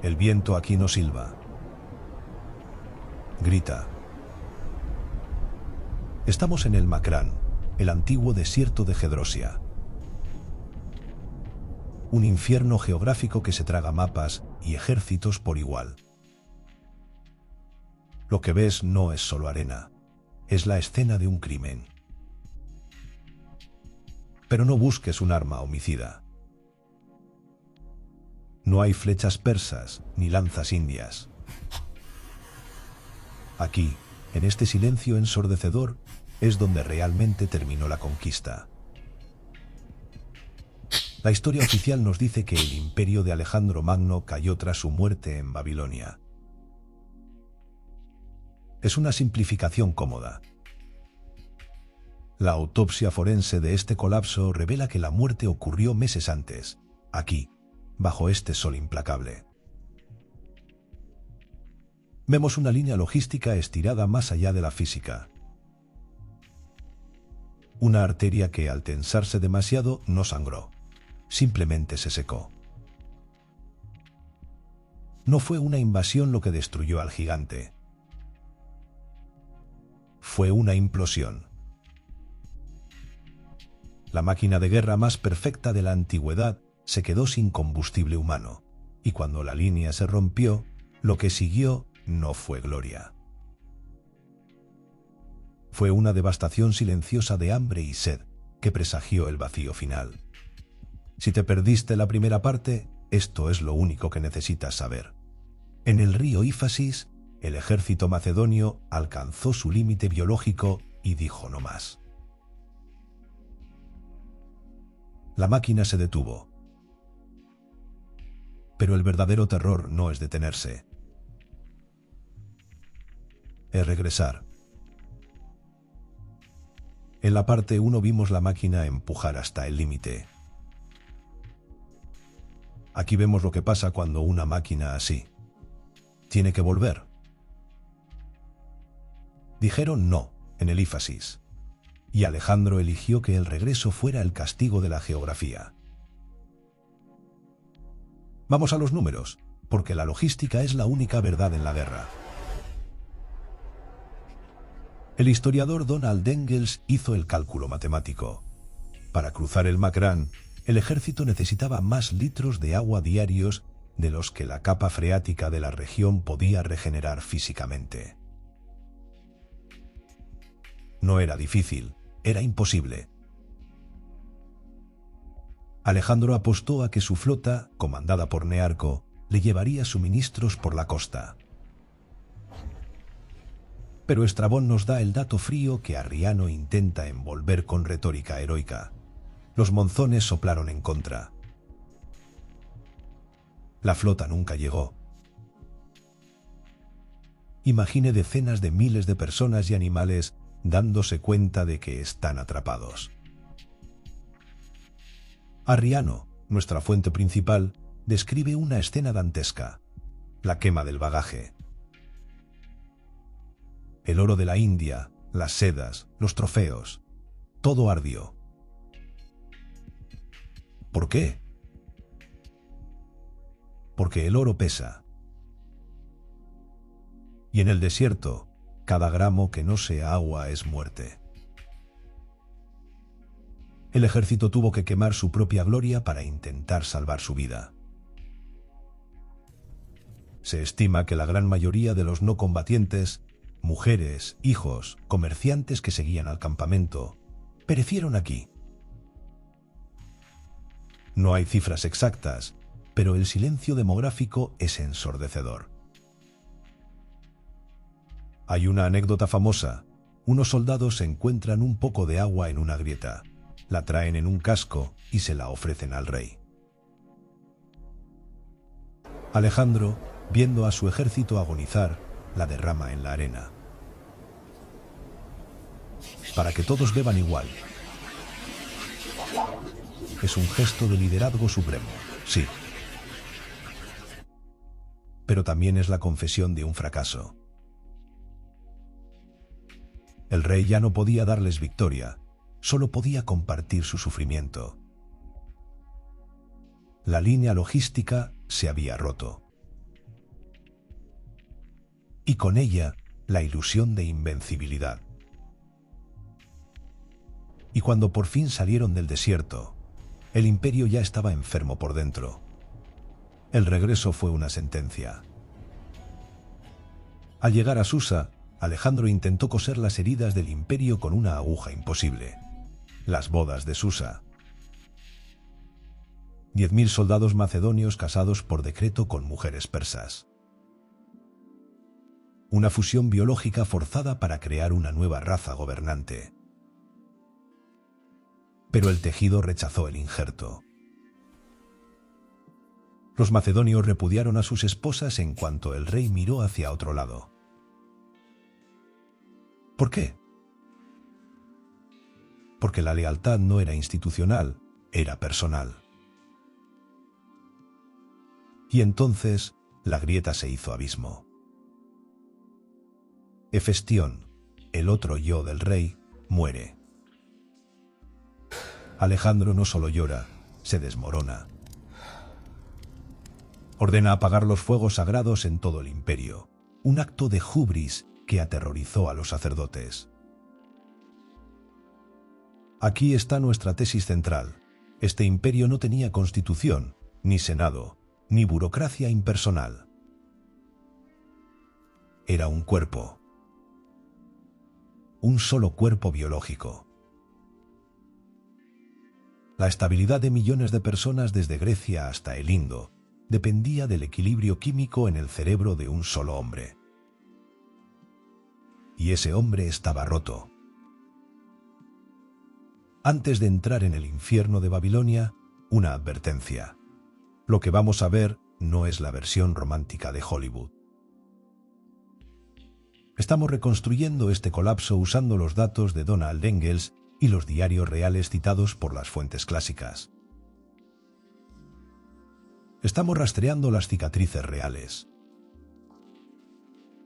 El viento aquí no silba. Grita. Estamos en el Macrán, el antiguo desierto de Gedrosia. Un infierno geográfico que se traga mapas y ejércitos por igual. Lo que ves no es solo arena, es la escena de un crimen. Pero no busques un arma homicida. No hay flechas persas ni lanzas indias. Aquí, en este silencio ensordecedor, es donde realmente terminó la conquista. La historia oficial nos dice que el imperio de Alejandro Magno cayó tras su muerte en Babilonia. Es una simplificación cómoda. La autopsia forense de este colapso revela que la muerte ocurrió meses antes, aquí, bajo este sol implacable. Vemos una línea logística estirada más allá de la física. Una arteria que, al tensarse demasiado, no sangró. Simplemente se secó. No fue una invasión lo que destruyó al gigante. Fue una implosión. La máquina de guerra más perfecta de la antigüedad se quedó sin combustible humano, y cuando la línea se rompió, lo que siguió no fue gloria. Fue una devastación silenciosa de hambre y sed que presagió el vacío final. Si te perdiste la primera parte, esto es lo único que necesitas saber. En el río Éfasis, el ejército macedonio alcanzó su límite biológico y dijo no más. La máquina se detuvo. Pero el verdadero terror no es detenerse. Es regresar. En la parte 1 vimos la máquina empujar hasta el límite. Aquí vemos lo que pasa cuando una máquina así tiene que volver. Dijeron no en el Éfasis, y Alejandro eligió que el regreso fuera el castigo de la geografía. Vamos a los números, porque la logística es la única verdad en la guerra. El historiador Donald Engels hizo el cálculo matemático. Para cruzar el Macrán, el ejército necesitaba más litros de agua diarios de los que la capa freática de la región podía regenerar físicamente. No era difícil, era imposible. Alejandro apostó a que su flota, comandada por Nearco, le llevaría suministros por la costa. Pero Estrabón nos da el dato frío que Arriano intenta envolver con retórica heroica. Los monzones soplaron en contra. La flota nunca llegó. Imagine decenas de miles de personas y animales dándose cuenta de que están atrapados. Arriano, nuestra fuente principal, describe una escena dantesca: la quema del bagaje. El oro de la India, las sedas, los trofeos, todo ardió. ¿Por qué? Porque el oro pesa. Y en el desierto, cada gramo que no sea agua es muerte. El ejército tuvo que quemar su propia gloria para intentar salvar su vida. Se estima que la gran mayoría de los no combatientes, mujeres, hijos, comerciantes que seguían al campamento, perecieron aquí. No hay cifras exactas, pero el silencio demográfico es ensordecedor. Hay una anécdota famosa: unos soldados encuentran un poco de agua en una grieta, la traen en un casco y se la ofrecen al rey. Alejandro, viendo a su ejército agonizar, la derrama en la arena. Para que todos beban igual. Es un gesto de liderazgo supremo, sí. Pero también es la confesión de un fracaso. El rey ya no podía darles victoria, solo podía compartir su sufrimiento. La línea logística se había roto. y con ella la ilusión de invencibilidad. Y cuando por fin salieron del desierto, el imperio ya estaba enfermo por dentro. El regreso fue una sentencia. Al llegar a Susa, Alejandro intentó coser las heridas del imperio con una aguja imposible. Las bodas de Susa. 10.000 soldados macedonios casados por decreto con mujeres persas. Una fusión biológica forzada para crear una nueva raza gobernante. Pero el tejido rechazó el injerto. Los macedonios repudiaron a sus esposas en cuanto el rey miró hacia otro lado. ¿Por qué? Porque la lealtad no era institucional, era personal. Y entonces la grieta se hizo abismo. Hefestión, el otro yo del rey, muere. Alejandro no solo llora, se desmorona. Ordena apagar los fuegos sagrados en todo el imperio, un acto de hubris que aterrorizó a los sacerdotes. Aquí está nuestra tesis central. Este imperio no tenía constitución, ni senado, ni burocracia impersonal. Era un cuerpo. Un solo cuerpo biológico. La estabilidad de millones de personas desde Grecia hasta el Indo dependía del equilibrio químico en el cerebro de un solo hombre. Y ese hombre estaba roto. Antes de entrar en el infierno de Babilonia, una advertencia. Lo que vamos a ver no es la versión romántica de Hollywood. Estamos reconstruyendo este colapso usando los datos de Donald Engels y los diarios reales citados por las fuentes clásicas. Estamos rastreando las cicatrices reales.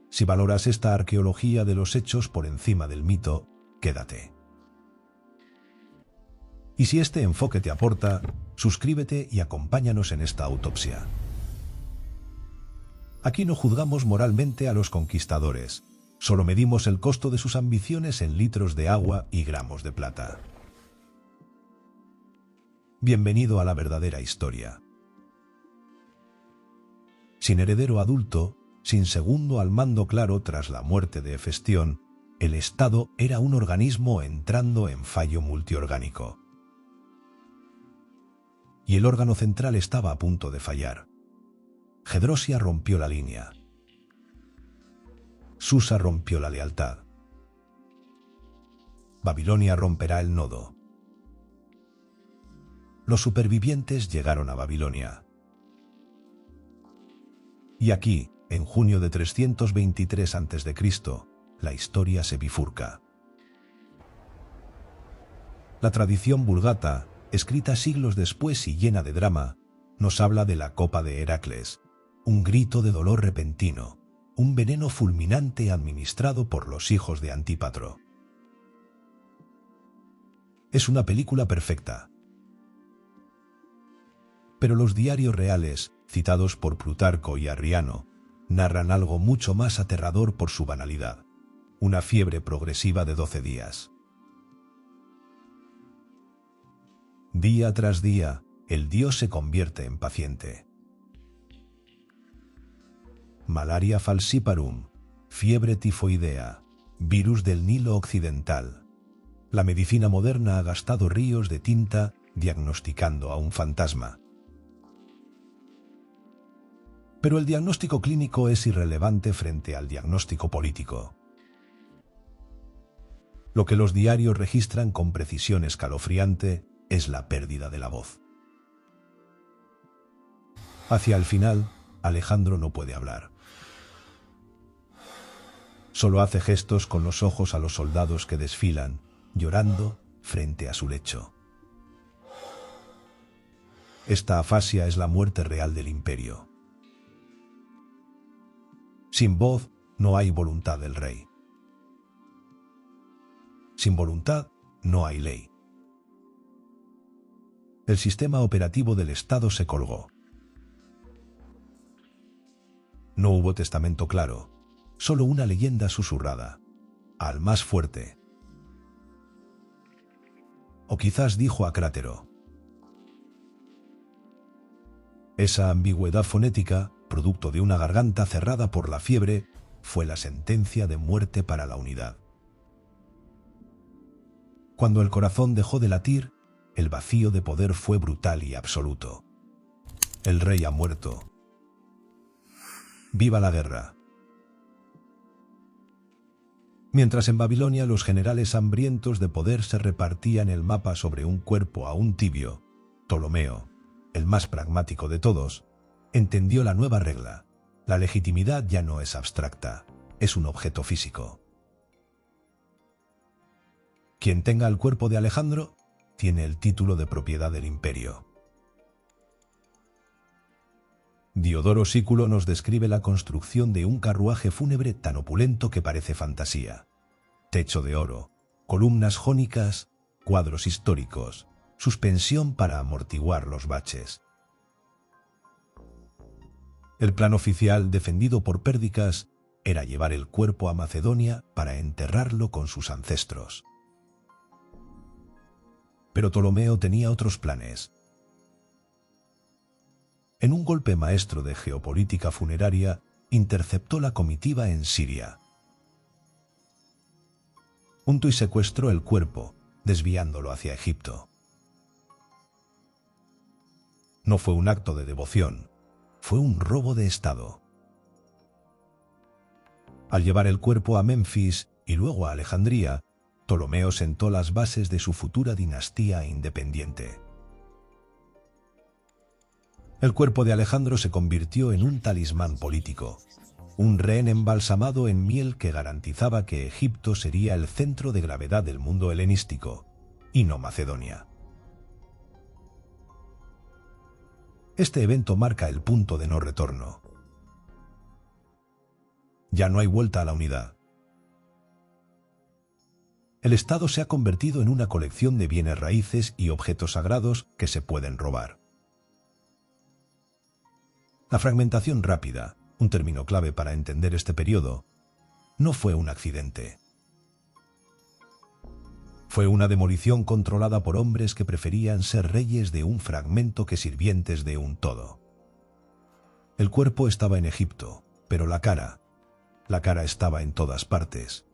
Si valoras esta arqueología de los hechos por encima del mito, quédate. Y si este enfoque te aporta, suscríbete y acompáñanos en esta autopsia. Aquí no juzgamos moralmente a los conquistadores, solo medimos el costo de sus ambiciones en litros de agua y gramos de plata. Bienvenido a la verdadera historia. Sin heredero adulto, sin segundo al mando claro tras la muerte de Hefestión, el Estado era un organismo entrando en fallo multiorgánico. Y el órgano central estaba a punto de fallar. Gedrosia rompió la línea. Susa rompió la lealtad. Babilonia romperá el nodo. Los supervivientes llegaron a Babilonia. Y aquí, en junio de 323 a.C., la historia se bifurca. La tradición vulgata, escrita siglos después y llena de drama, nos habla de la copa de Heracles, un grito de dolor repentino, un veneno fulminante administrado por los hijos de Antípatro. Es una película perfecta. Pero los diarios reales, citados por Plutarco y Arriano, narran algo mucho más aterrador por su banalidad, una fiebre progresiva de 12 días. Día tras día, el dios se convierte en paciente. Malaria falciparum, fiebre tifoidea, virus del Nilo Occidental. La medicina moderna ha gastado ríos de tinta diagnosticando a un fantasma. Pero el diagnóstico clínico es irrelevante frente al diagnóstico político. Lo que los diarios registran con precisión escalofriante es la pérdida de la voz. Hacia el final, Alejandro no puede hablar. Solo hace gestos con los ojos a los soldados que desfilan, llorando frente a su lecho. Esta afasia es la muerte real del imperio. Sin voz no hay voluntad del rey. Sin voluntad no hay ley. El sistema operativo del Estado se colgó. No hubo testamento claro, solo una leyenda susurrada: al más fuerte. O quizás dijo a Crátero. Esa ambigüedad fonética, producto de una garganta cerrada por la fiebre, fue la sentencia de muerte para la unidad. Cuando el corazón dejó de latir, el vacío de poder fue brutal y absoluto. El rey ha muerto. ¡Viva la guerra! Mientras en Babilonia los generales hambrientos de poder se repartían el mapa sobre un cuerpo aún tibio, Ptolomeo, el más pragmático de todos, entendió la nueva regla: la legitimidad ya no es abstracta, es un objeto físico. Quien tenga el cuerpo de Alejandro tiene el título de propiedad del imperio. Diodoro Sículo nos describe la construcción de un carruaje fúnebre tan opulento que parece fantasía. Techo de oro, columnas jónicas, cuadros históricos, suspensión para amortiguar los baches. El plan oficial, defendido por Pérdicas, era llevar el cuerpo a Macedonia para enterrarlo con sus ancestros. Pero Ptolomeo tenía otros planes. En un golpe maestro de geopolítica funeraria, interceptó la comitiva en Siria. Juntó y secuestró el cuerpo, desviándolo hacia Egipto. No fue un acto de devoción, fue un robo de Estado. Al llevar el cuerpo a Memphis y luego a Alejandría, Ptolomeo sentó las bases de su futura dinastía independiente. El cuerpo de Alejandro se convirtió en un talismán político, un rehén embalsamado en miel que garantizaba que Egipto sería el centro de gravedad del mundo helenístico, y no Macedonia. Este evento marca el punto de no retorno. Ya no hay vuelta a la unidad. El Estado se ha convertido en una colección de bienes raíces y objetos sagrados que se pueden robar. La fragmentación rápida, un término clave para entender este periodo, no fue un accidente. Fue una demolición controlada por hombres que preferían ser reyes de un fragmento que sirvientes de un todo. El cuerpo estaba en Egipto, pero la cara estaba en todas partes.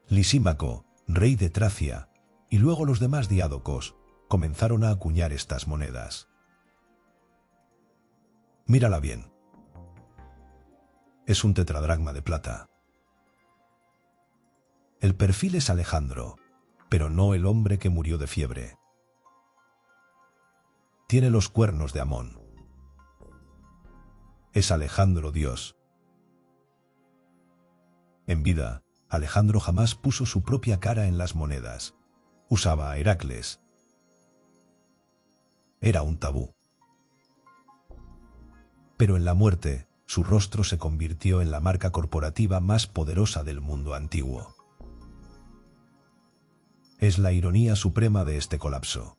Lisímaco, rey de Tracia, y luego los demás diádocos, comenzaron a acuñar estas monedas. Mírala bien. Es un tetradracma de plata. El perfil es Alejandro, pero no el hombre que murió de fiebre. Tiene los cuernos de Amón. Es Alejandro Dios. En vida, Alejandro jamás puso su propia cara en las monedas. Usaba a Heracles. Era un tabú. Pero en la muerte, su rostro se convirtió en la marca corporativa más poderosa del mundo antiguo. Es la ironía suprema de este colapso.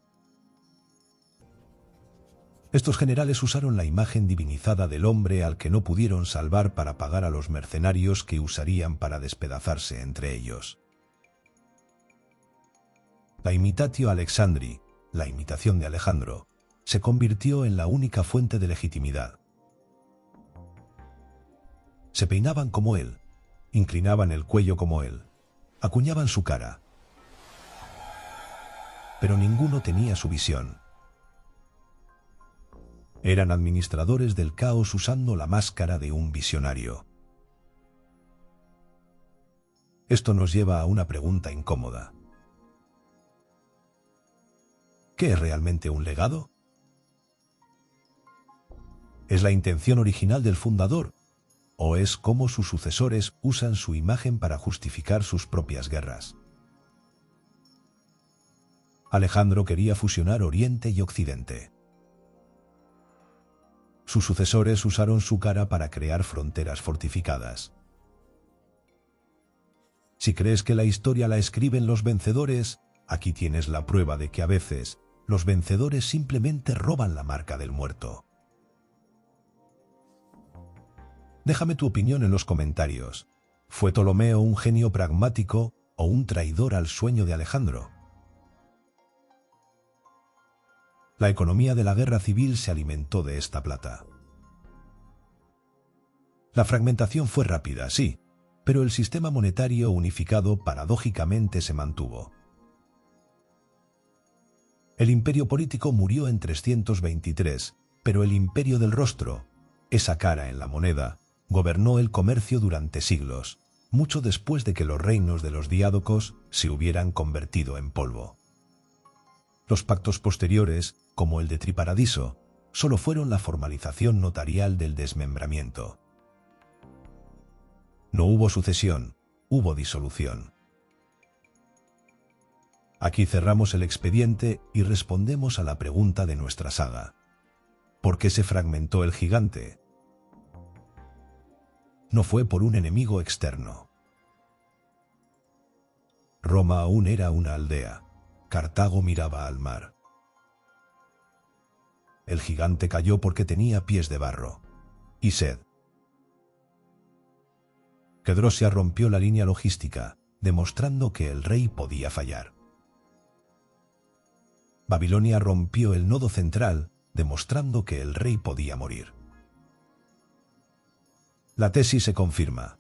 Estos generales usaron la imagen divinizada del hombre al que no pudieron salvar para pagar a los mercenarios que usarían para despedazarse entre ellos. La imitatio Alexandri, la imitación de Alejandro, se convirtió en la única fuente de legitimidad. Se peinaban como él, inclinaban el cuello como él, acuñaban su cara. Pero ninguno tenía su visión. Eran administradores del caos usando la máscara de un visionario. Esto nos lleva a una pregunta incómoda. ¿Qué es realmente un legado? ¿Es la intención original del fundador? ¿O es cómo sus sucesores usan su imagen para justificar sus propias guerras? Alejandro quería fusionar Oriente y Occidente. Sus sucesores usaron su cara para crear fronteras fortificadas. Si crees que la historia la escriben los vencedores, aquí tienes la prueba de que a veces los vencedores simplemente roban la marca del muerto. Déjame tu opinión en los comentarios. ¿Fue Ptolomeo un genio pragmático o un traidor al sueño de Alejandro? La economía de la guerra civil se alimentó de esta plata. La fragmentación fue rápida, sí, pero el sistema monetario unificado paradójicamente se mantuvo. El imperio político murió en 323, pero el imperio del rostro, esa cara en la moneda, gobernó el comercio durante siglos, mucho después de que los reinos de los diádocos se hubieran convertido en polvo. Los pactos posteriores, como el de Triparadiso, solo fueron la formalización notarial del desmembramiento. No hubo sucesión, hubo disolución. Aquí cerramos el expediente y respondemos a la pregunta de nuestra saga. ¿Por qué se fragmentó el gigante? No fue por un enemigo externo. Roma aún era una aldea. Cartago miraba al mar. El gigante cayó porque tenía pies de barro y sed. Quedrosia rompió la línea logística, demostrando que el rey podía fallar. Babilonia rompió el nodo central, demostrando que el rey podía morir. La tesis se confirma.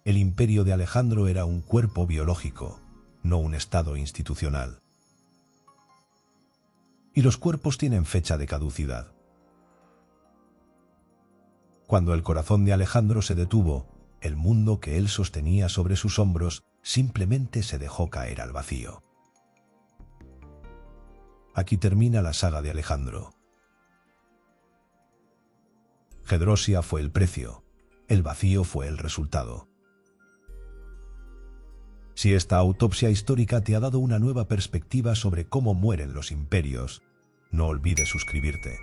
El imperio de Alejandro era un cuerpo biológico, no un estado institucional. Y los cuerpos tienen fecha de caducidad. Cuando el corazón de Alejandro se detuvo, el mundo que él sostenía sobre sus hombros simplemente se dejó caer al vacío. Aquí termina la saga de Alejandro. Quedrosia fue el precio, el vacío fue el resultado. Si esta autopsia histórica te ha dado una nueva perspectiva sobre cómo mueren los imperios, no olvides suscribirte.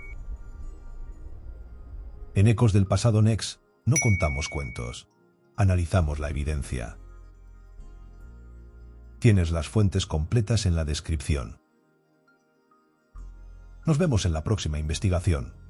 En Ecos del Pasado Next no contamos cuentos, analizamos la evidencia. Tienes las fuentes completas en la descripción. Nos vemos en la próxima investigación.